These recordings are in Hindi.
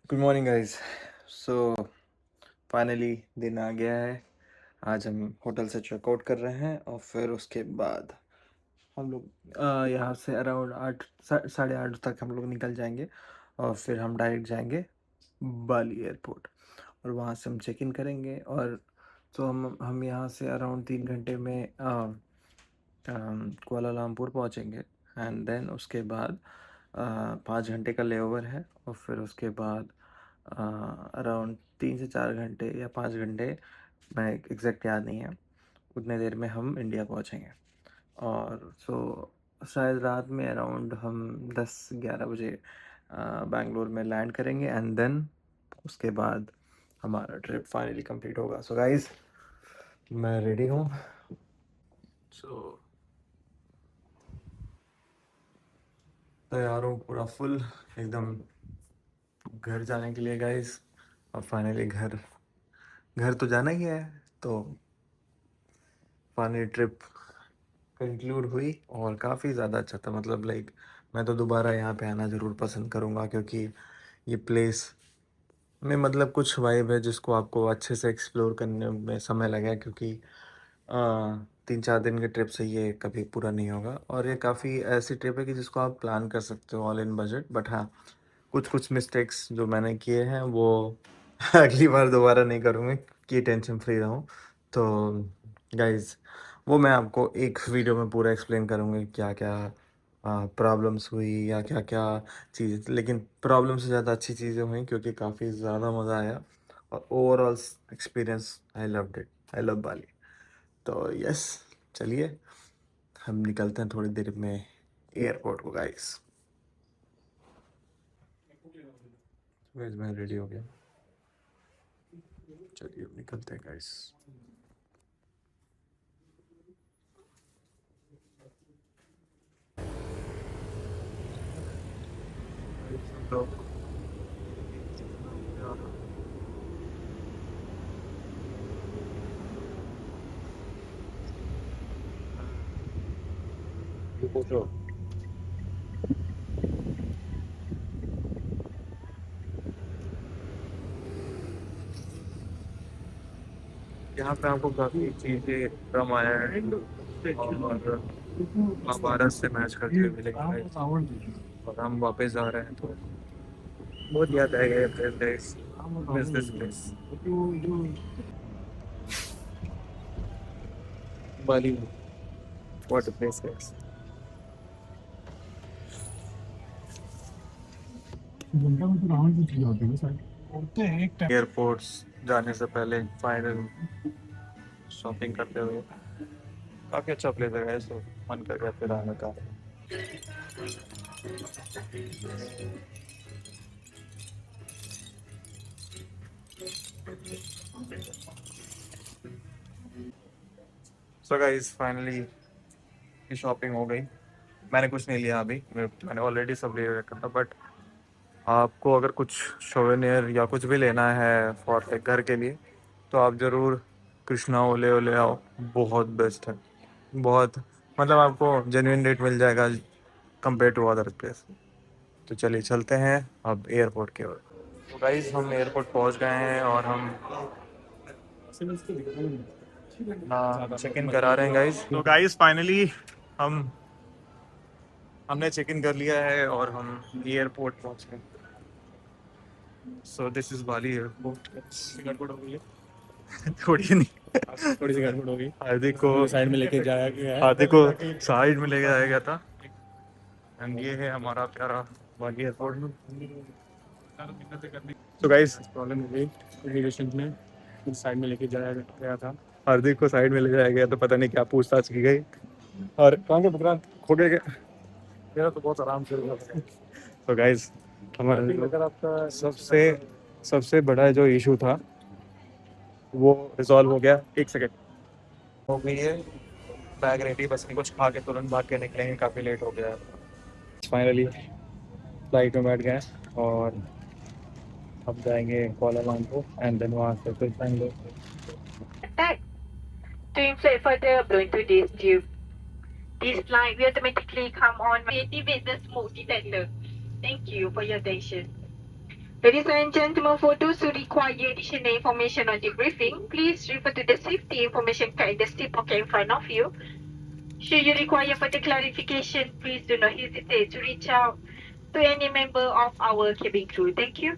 Good morning guys. So finally दिन आ गया है। आज हम होटल से चेकआउट कर रहे हैं और फिर उसके बाद हम लोग यहाँ से अराउंड 8 साढ़े 8 तक हम लोग निकल जाएंगे और फिर हम डायरेक्ट जाएंगे बाली एयरपोर्ट और वहाँ से हम चेक इन करेंगे। और तो हम यहाँ से अराउंड 3 घंटे में कुआलालंपुर पहुँचेंगे एंड देन उसके बाद 5 घंटे का लेओवर है और फिर उसके बाद अराउंड 3 से 4 घंटे या 5 घंटे, मैं एग्जैक्ट याद नहीं है, उतने देर में हम इंडिया पहुँचेंगे। और शायद रात में अराउंड हम 10-11 बजे बैंगलोर में लैंड करेंगे एंड देन उसके बाद हमारा ट्रिप फाइनली कंप्लीट होगा। सो गाइस, मैं रेडी हूँ। सो तैयार हूँ पूरा फुल एकदम घर जाने के लिए गाइस। और फाइनली घर घर तो जाना ही है। तो फाइनली ट्रिप कंक्लूड हुई और काफ़ी ज़्यादा अच्छा था। मतलब लाइक मैं तो दोबारा यहाँ पे आना ज़रूर पसंद करूँगा क्योंकि ये प्लेस में मतलब कुछ वाइब है जिसको आपको अच्छे से एक्सप्लोर करने में समय लगे, क्योंकि 3-4 दिन के ट्रिप से ये कभी पूरा नहीं होगा। और ये काफ़ी ऐसी ट्रिप है कि जिसको आप प्लान कर सकते हो ऑल इन बजट। बट हाँ, कुछ कुछ मिस्टेक्स जो मैंने किए हैं वो अगली बार दोबारा नहीं करूँगी कि टेंशन फ्री रहूँ। तो गाइज़, वो मैं आपको एक वीडियो में पूरा एक्सप्लेन करूँगी क्या क्या प्रॉब्लम्स हुई या क्या क्या चीज़ें। लेकिन प्रॉब्लम से ज़्यादा अच्छी चीज़ें हुई क्योंकि काफ़ी ज़्यादा मज़ा आया और overall experience I loved it. I love Bali. तो यस, चलिए हम निकलते हैं थोड़ी देर में एयरपोर्ट को गाइस। गाइस मैं रेडी हो गया, चलिए अब निकलते हैं गाइस। तो पूछो, यहाँ पे आपको काफ़ी चीज़ें कम आया है और महाभारत से मैच करते हुए मिलेंगे और हम वापस आ रहे हैं तो बहुत याद आएगा ये place. Miss this place Bali. What a place guys. Airports जाने से पहले फाइनल शॉपिंग करते हुए काफ़ी अच्छा प्लेस है गाइस। तो मन कर गया फिर आने का। सो गाइस फाइनली की शॉपिंग हो गई। मैंने कुछ नहीं लिया अभी, मैंने ऑलरेडी सब ले रखा था। बट आपको अगर कुछ सोवेनियर या कुछ भी लेना है फॉर घर के लिए तो आप ज़रूर कृष्णा ओले ओले आओ। बहुत बेस्ट है, बहुत मतलब आपको जेन्युइन रेट मिल जाएगा कंपेयर टू अदर प्लेस। तो चलिए चलते हैं अब एयरपोर्ट की ओर। तो गाइस हम एयरपोर्ट पहुंच गए हैं और हम चेक इन करा रहे हैं गाइस। तो गाइस फाइनली हम हमने चेक इन कर लिया है और हम एयरपोर्ट पहुंच गए। So this is Bali airport. गड़बड़ हो गई है थोड़ी नहीं, थोड़ी सी गड़बड़ हो गई। हार्दिक को साइड में लेके जाया गया है, हार्दिक को साइड में लेके जाया गया था। एंड ये है हमारा प्यारा बाली एयरपोर्ट। तो गाइस प्रॉब्लम हो गई इमिग्रेशन में, साइड में लेके जाया गया था। हार्दिक को साइड में ले जाया गया तो पता नहीं क्या पूछताछ की गई और कहाँ के विक्रांत खो गए। मेरा तो बहुत आराम से हुआ था। तो गाइस हमारा आपका सबसे सबसे बड़ा जो इशू था वो रिजॉल्व हो गया। एक सेकेंड हो गई है, बैग रेडी, बस कुछ खा के तुरंत भाग के निकलेंगे, काफ़ी लेट हो गया है। फाइनली फ्लाइट में बैठ गए और अब जाएंगे कुआलालंपुर एंड देन वहाँ से फिर Bangalore. To inflate further blow into this tube. This light will automatically come on when you activate the smoke detector. Thank you for your attention. Ladies and gentlemen, for those who require additional information on the briefing, please refer to the safety information card in the slip pocket in front of you. Should you require further clarification, please do not hesitate to reach out to any member of our cabin crew. Thank you.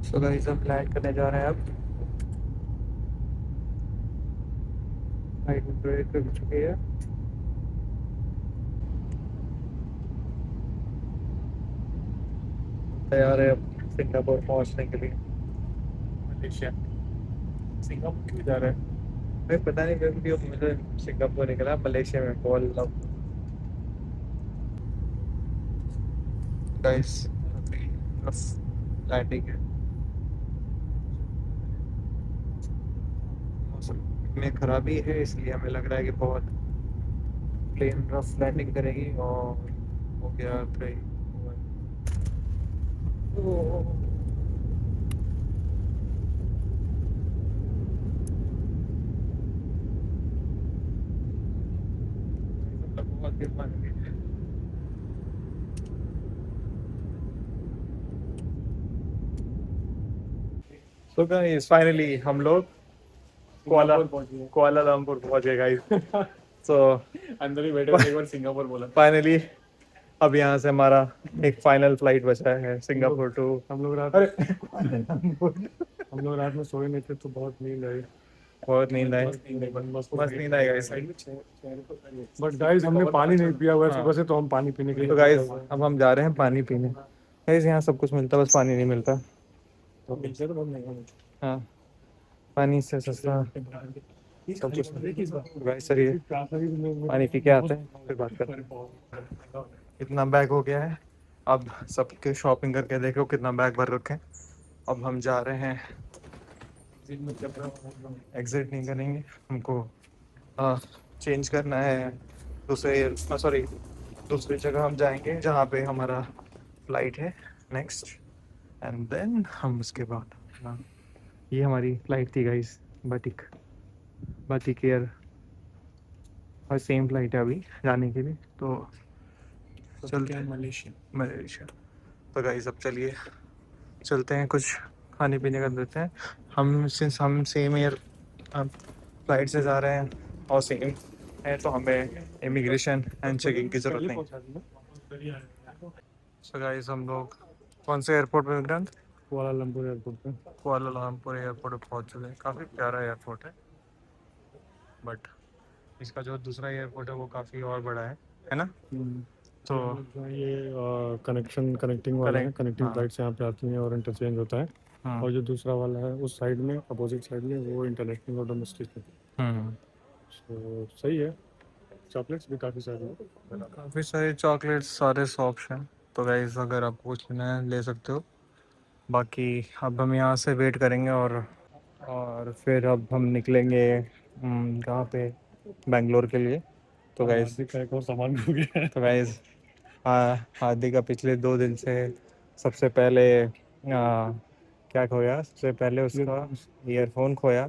So guys हम लैंड करने जा रहे हैं अब। फ्लाइट ब्रेक कर चुकी है। तैयार है अब सिंगापुर पहुंचने के लिए। मलेशिया सिंगापुर क्यों जा रहे हैं भाई पता नहीं, वीडियो मुझे सिंगापुर निकला मलेशिया में कॉल। गाइस लैंडिंग है। मौसम में खराबी है इसलिए हमें लग रहा है कि बहुत प्लेन रफ लैंडिंग करेगी और हो गया 3 बहुत गिर पाएंगे। तो गाइस फाइनली हम लोग कुआलालंपुर पहुंच गए गाइस। सो अंदर ही बैठे एक बार सिंगापुर बोला। फाइनली अब यहाँ से हमारा एक फाइनल फ्लाइट बचा है सिंगापुर टू। हम लोग रात में सोए नहीं थे तो बहुत नींद आई। बहुत नींद आई, मस्त नींद आई गाइस। बट गाइस हमने पानी नहीं पिया हुआ सुबह से, तो हम पानी पीने के लिए तो गाइस अब हम जा रहे हैं पानी पीने। गाइस यहाँ सब कुछ मिलता है, बस पानी नहीं मिलता। तो मिलते तो बहुत महंगा। हाँ पानी से सस्ता सब कुछ गाइस। सही है, पानी पी के आते हैं फिर बात करते हैं। कितना बैग हो गया है, अब सबके शॉपिंग करके देखो कितना बैग भर रखे हैं। अब हम जा रहे हैं, एग्जिट नहीं करेंगे, हमको चेंज करना है दूसरी जगह हम जाएंगे जहाँ पे हमारा फ्लाइट है नेक्स्ट, एंड देन हम उसके बाद ये हमारी फ्लाइट थी गाइस बातिक एयर, और सेम फ्लाइट है अभी जाने के लिए। तो चलते हैं मलेशिया। तो गाइस अब चलिए चलते हैं, कुछ खाने पीने का देते हैं। हम सेम एयर फ्लाइट से जा रहे हैं और सेम है तो हमें इमिग्रेशन एंड चेकिंग की ज़रूरत नहीं। सो गाइस हम लोग कौन से एयरपोर्ट पे विक्रांत? कुआलालंपुर एयरपोर्ट पे। कुआलालंपुर एयरपोर्ट पे पहुँच चुके हैं। काफ़ी प्यारा एयरपोर्ट है, बट इसका जो दूसरा एयरपोर्ट है वो काफ़ी और बड़ा है ना? तो ये कनेक्टिंग वाला है, कनेक्टिंग फ्लाइट्स यहाँ पे आती हैं और इंटरचेंज होता है। और जो दूसरा वाला है उस साइड में, अपोजिट साइड में, वो इंटरनेशनल और डोमेस्टिक है। तो सही है। चॉकलेट्स भी काफ़ी सारे चॉकलेट्स सारे शॉप्स हैं। तो गाइस अगर आपको कुछ लेना है ले सकते हो। बाकी अब हम यहाँ से वेट करेंगे और फिर अब हम निकलेंगे कहाँ पे, बेंगलोर के लिए। तो गाइस एक और सामान हो गया। तो गाइस हार्दिक का पिछले 2 दिन से सबसे पहले क्या खोया? सबसे पहले उसका ईयरफोन खोया,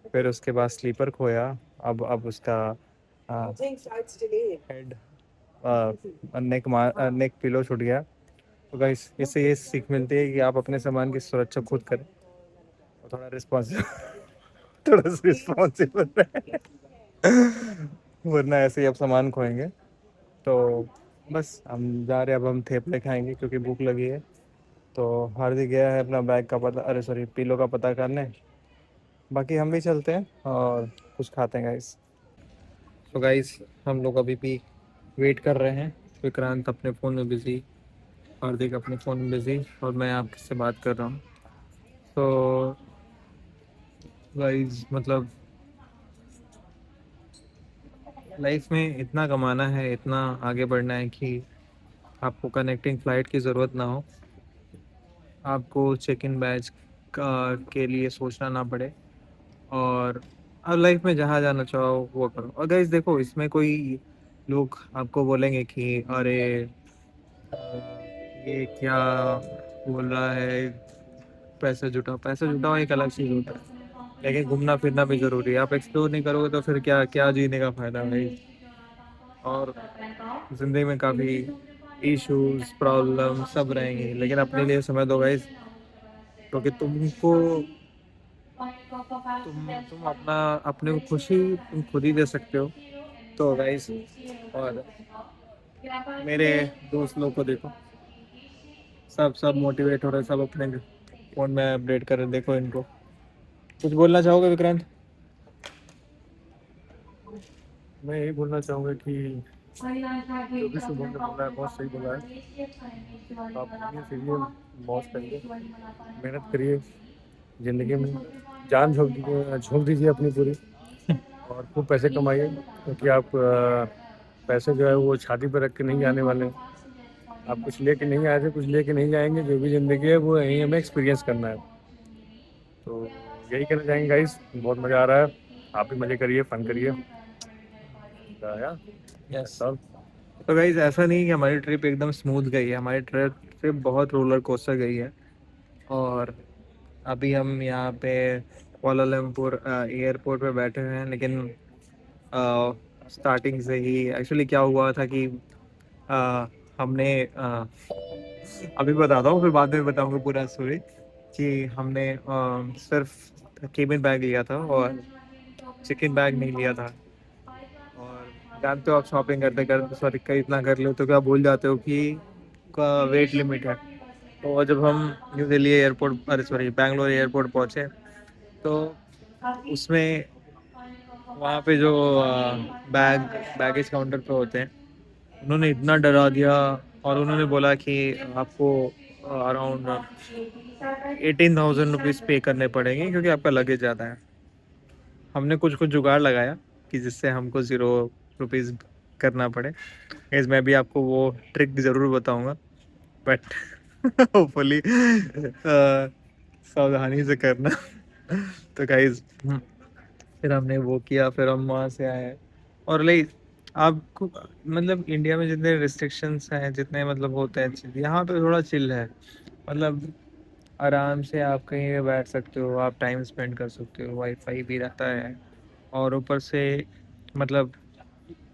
फिर उसके बाद स्लीपर खोया, अब उसका हेड नेक पिलो छूट गया। तो गाइस इससे ये सीख मिलती है कि आप अपने सामान की सुरक्षा खुद करें और थोड़ा रिस्पॉन्सिबल थोड़ा रिस्पॉन्सिबल रहे वरना ऐसे ही आप सामान खोएंगे। तो बस हम जा रहे हैं, अब हम थेपले खाएंगे क्योंकि भूख लगी है। तो हार्दिक गया है अपना बैग का पता, अरे सॉरी पिलो का पता करने। बाकी हम भी चलते हैं और कुछ खाते हैं गाइस। तो गाइस हम लोग अभी भी वेट कर रहे हैं। विक्रांत अपने फ़ोन में बिज़ी, हार्दिक अपने फ़ोन में बिज़ी और मैं आपसे बात कर रहा हूँ। तो गाइस मतलब लाइफ में इतना कमाना है, इतना आगे बढ़ना है कि आपको कनेक्टिंग फ़्लाइट की ज़रूरत ना हो, आपको चेक इन बैच का के लिए सोचना ना पड़े और अब लाइफ में जहाँ जाना चाहो वो करो। और गाइस देखो इसमें कोई लोग आपको बोलेंगे कि अरे ये क्या बोल रहा है, पैसा जुटाओ एक अलग चीज़ होता है, लेकिन घूमना फिरना भी ज़रूरी है। आप एक्सप्लोर नहीं करोगे तो फिर क्या क्या जीने का फ़ायदा भाई। और ज़िंदगी में काफ़ी इश्यूज प्रॉब्लम सब रहेंगे, लेकिन अपने लिए समय दो गाइस, क्योंकि तुम अपना अपने को खुशी तुम खुद ही दे सकते हो। तो गाइस और मेरे दोस्त लोग को देखो, सब मोटिवेट हो रहे, सब अपने फोन में अपडेट कर रहे, देखो इनको। कुछ बोलना चाहोगे विक्रांत? मैं यही बोलना चाहूँगा कि जो भी शुभम ने बोला है बहुत सही बोला है। आप घूमिए फिरिए, मौज करिए, मेहनत करिए, ज़िंदगी में जान झोंक दीजिए अपनी पूरी और खूब पैसे कमाइए, क्योंकि आप पैसे जो है वो छाती पर रख के नहीं जाने वाले हैं। आप कुछ लेके नहीं आए थे, कुछ लेके नहीं जाएंगे। जो भी ज़िंदगी है वो यहीं हमें एक्सपीरियंस करना है। तो यही कहना चाहेंगे गाइस, बहुत मज़ा आ रहा है, आप भी मज़े करिए, फन करिए। यस। तो गाइस ऐसा नहीं कि हमारी ट्रिप एकदम स्मूथ गई है, हमारी ट्रिप बहुत रोलर कोस्टर गई है। और अभी हम यहाँ पे कुआलालंपुर एयरपोर्ट पे बैठे हुए हैं, लेकिन स्टार्टिंग से ही एक्चुअली क्या हुआ था कि आ, हमने अभी बताता हूँ, फिर बाद में बताऊँगा पूरा स्टोरी। कि हमने सिर्फ केबिन बैग लिया था और चिकन बैग नहीं लिया था। और जानते हो आप शॉपिंग करते करते सॉरी कई इतना कर लेते हो कि आप भूल जाते हो कि का वेट लिमिट है। तो जब हम न्यू दिल्ली एयरपोर्ट अरे सॉरी बैंगलोर एयरपोर्ट पहुँचे तो उसमें वहाँ पे जो बैगेज काउंटर पे होते हैं उन्होंने इतना डरा दिया और उन्होंने बोला कि आपको अराउंड 18,000 रुपीज़ पे करने पड़ेंगे क्योंकि आपका लगेज ज़्यादा है। हमने कुछ कुछ जुगाड़ लगाया कि जिससे हमको 0 रुपीज़ करना पड़े। गाइस मैं भी आपको वो ट्रिक ज़रूर बताऊंगा, बट होपफुली सावधानी से करना। तो गाइस फिर हमने वो किया, फिर हम वहाँ से आए और लाइक आपको मतलब इंडिया में जितने रिस्ट्रिक्शंस हैं जितने मतलब होते हैं यहाँ पे थोड़ा चिल है। मतलब आराम से आप कहीं पे बैठ सकते हो, आप टाइम स्पेंड कर सकते हो, वाईफाई भी रहता है। और ऊपर से मतलब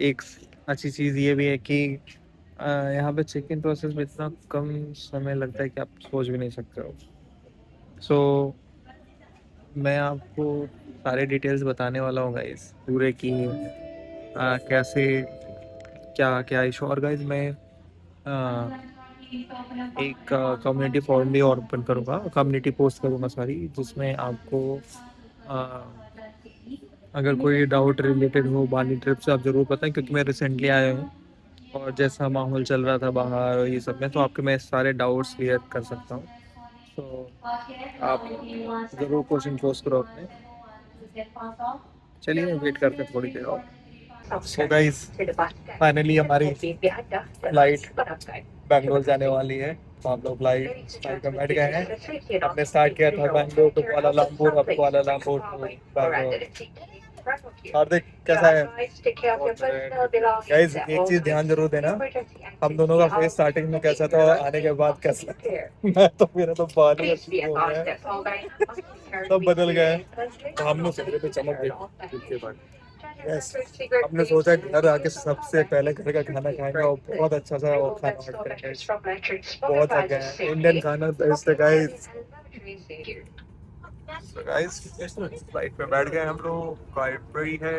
एक अच्छी चीज़ ये भी है कि यहाँ पे चेक इन प्रोसेस में इतना कम समय लगता है कि आप सोच भी नहीं सकते हो। सो मैं आपको सारे डिटेल्स बताने वाला हूँ गाइस पूरे की कैसे क्या क्या इशू। और गाइस मैं एक कम्युनिटी फॉरम भी ओपन करूँगा, कम्युनिटी पोस्ट करूँगा सॉरी, जिसमें आपको अगर कोई डाउट रिलेटेड हो बाली ट्रिप से आप ज़रूर बताएं, क्योंकि मैं रिसेंटली आया हूँ और जैसा माहौल चल रहा था बाहर और ये सब में, तो आपके मैं सारे डाउट्स क्लियर कर सकता हूँ। तो आप ज़रूर क्वेश्चन पोस्ट करो अपने। चलिए वेट करते हैं थोड़ी देर और। सो गाइस फाइनली हमारी फ्लाइट बैंगलोर जाने वाली है, तो हम लोग फ्लाइट में बैठ गए हैं। हमने स्टार्ट किया था बैंगलोर टू कुआलालंपुर, अब कुआलालंपुर टू बैंगलोर। हार्दिक कैसा है? गाइस एक चीज ध्यान जरूर देना, हम दोनों का फेस स्टार्टिंग में कैसा था और आने के बाद कैसा मैं तो मेरा तो बाल ही अजीब हो गया, सब बदल गए। तो हमने चेहरे पे चमक गई। यस, हमने सोचा घर आके सबसे पहले घर का खाना खाएंगे और बहुत अच्छा सा वो खाना ऑर्डर करेंगे। बहुत आ गया है इंडियन खाना बेस्ट है गाइस। तो गाइस फ्लाइट पे बैठ गए हम लोग, फ्लाइट है।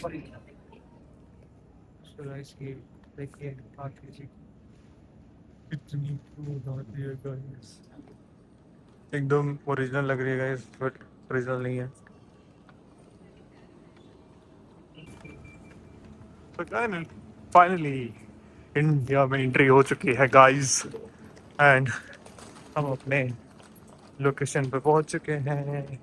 टूरिज्म। So guys ये देखिए आगे जी कितनी धूप आती है गाइस, एकदम ओरिजिनल लग रही है गाइस बट ओरिजिनल नहीं है। तो फाइनली इंडिया में एंट्री हो चुकी है गाइस एंड हम अपने लोकेशन पे पहुंच चुके हैं।